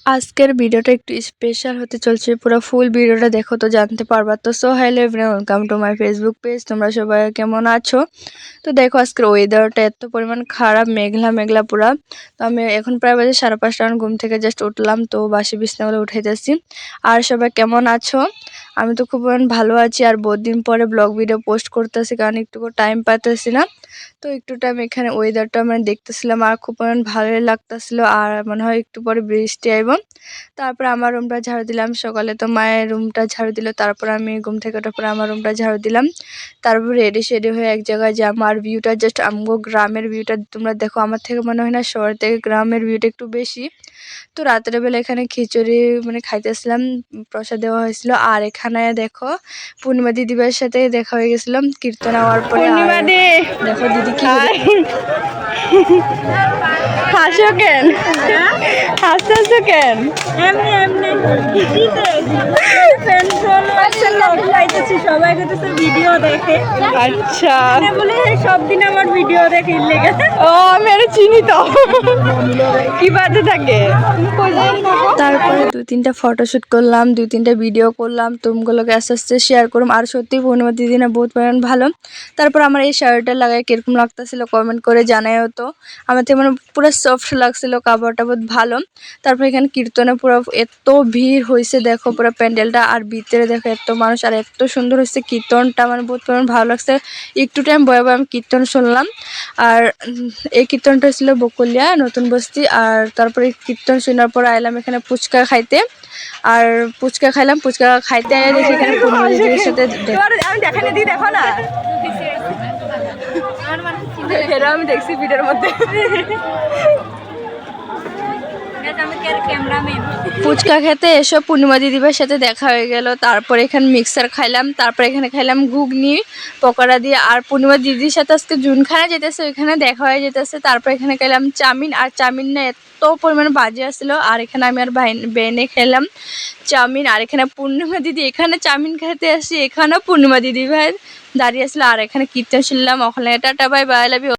আজকের ভিডিওটা একটু স্পেশাল হতে চলছে, পুরো ফুল ভিডিওটা দেখো তো জানতে পারবা। তো so hello everyone, welcome to my Facebook page. তোমরা সবাই কেমন আছো? তো দেখো আজকের ওয়েদারটা এত পরিমাণ খারাপ, মেঘলা মেঘলা পুরা। তো আমি এখন প্রায় বাজে 5:30 ঘুম থেকে জাস্ট উঠলাম, তো বাসি বিছনাগুলো উঠাইতেছি। আর সবাই কেমন আছো? আমি তো খুব ভালো আছি। আর বহুত দিন পরে ব্লগ ভিডিও পোস্ট করতেছি, কারণ একটু টাইম পাইতেছি না। তো একটু টাইম এখানে ওয়েদারটা দেখতেছিলাম, আর খুব ভালোই লাগতেছিল। আর মনে হয় একটু পরে বৃষ্টি আইব। তারপর আমার রুমটা ঝাড়ু দিলাম। সকালে তো মায়ের রুমটা ঝাড়ু দিল, তারপর আমি ঘুম থেকে ওঠার পরে আমার রুমটা ঝাড়ু দিলাম। তারপর রেডি শেডি হয়ে এক জায়গায় যে আমার ভিউটা জাস্ট আমগো গ্রামের ভিউটা তোমরা দেখো। আমার থেকে মনে হয় না শহর থেকে গ্রামের ভিউটা একটু বেশি। তো রাতের বেলা এখানে খিচুড়ি খাইতেছিলাম, প্রসাদ দেওয়া হয়েছিল। আর এখানে দেখো পূর্ণিমা দিদিভাইয়ের সাথে দেখা হয়ে গেছিলাম কীর্তন হওয়ার পরে। দেখো দিদি কি হাসো কেন, হাসতেছো কেন? সবাই করতেছে ভিডিও দেখে। আচ্ছা, বলে সব দিন আমার ভিডিও দেখে লেগে। ও আমি আর চিনি তো কি বাজে থাকে। তারপরে 2-3টা ফটোশুট করলাম, 2-3টা ভিডিও করলাম, তুমগুলোকে আস্তে আস্তে শেয়ার করলাম। আর সত্যি পূর্ণিমা দিদি না বহুত ভালো। তারপর আমার এই শার্টটা লাগাই কিরকম লাগতেছিল কমেন্ট করে জানাইও তো। আমার থেকে পুরো সফট লাগছিল, কাপড়টা বহুত ভালো। তারপর এখানে কীর্তনে পুরো এত ভিড় হয়েছে দেখো, পুরো প্যান্ডেলটা। আর ভিতরে দেখো এত মানুষ, আর এত সুন্দর হয়েছে কীর্তনটা, বহুত ভালো লাগছে। একটু টাইম বয়ে আমি কীর্তন শুনলাম। আর এই কীর্তনটা ছিল বকুলিয়া নতুন বস্তি। আর তারপরে কীর্তন শোনার পর আইলাম এখানে ফুচকা খাইতে। আর ফুচকা খাইলাম, ফুচকা খাইতে দেখি এখানে পূর্ণিমা দিদির সাথে আমি দেখানে দিই, দেখো না আমি দেখছি ভিডিওর মধ্যে। ফুচকা খেতে এসব পূর্ণিমা দিদিভাইয়ের সাথে দেখা হয়ে গেল। তারপরে এখানে মিক্সার খাইলাম, তারপরে এখানে খাইলাম ঘুগনি পকোড়া দিয়ে। আর পূর্ণিমা দিদির সাথে আজকে জুনখানা যেতেছে, ওইখানে দেখা হয়ে যেতেছে। তারপরে এখানে খাইলাম চাউমিন। আর চাউমিন না এত পরিমাণে বাজে আসছিলো। আর এখানে আমি আর বেনে খেলাম চাউমিন। আর এখানে পূর্ণিমা দিদি এখানে চাউমিন খেতে আসি, এখানেও পূর্ণিমা দিদি ভাই দাঁড়িয়ে আসলো। আর এখানে কীর্তন শুনলাম। ওখানে tata bye bye, love you.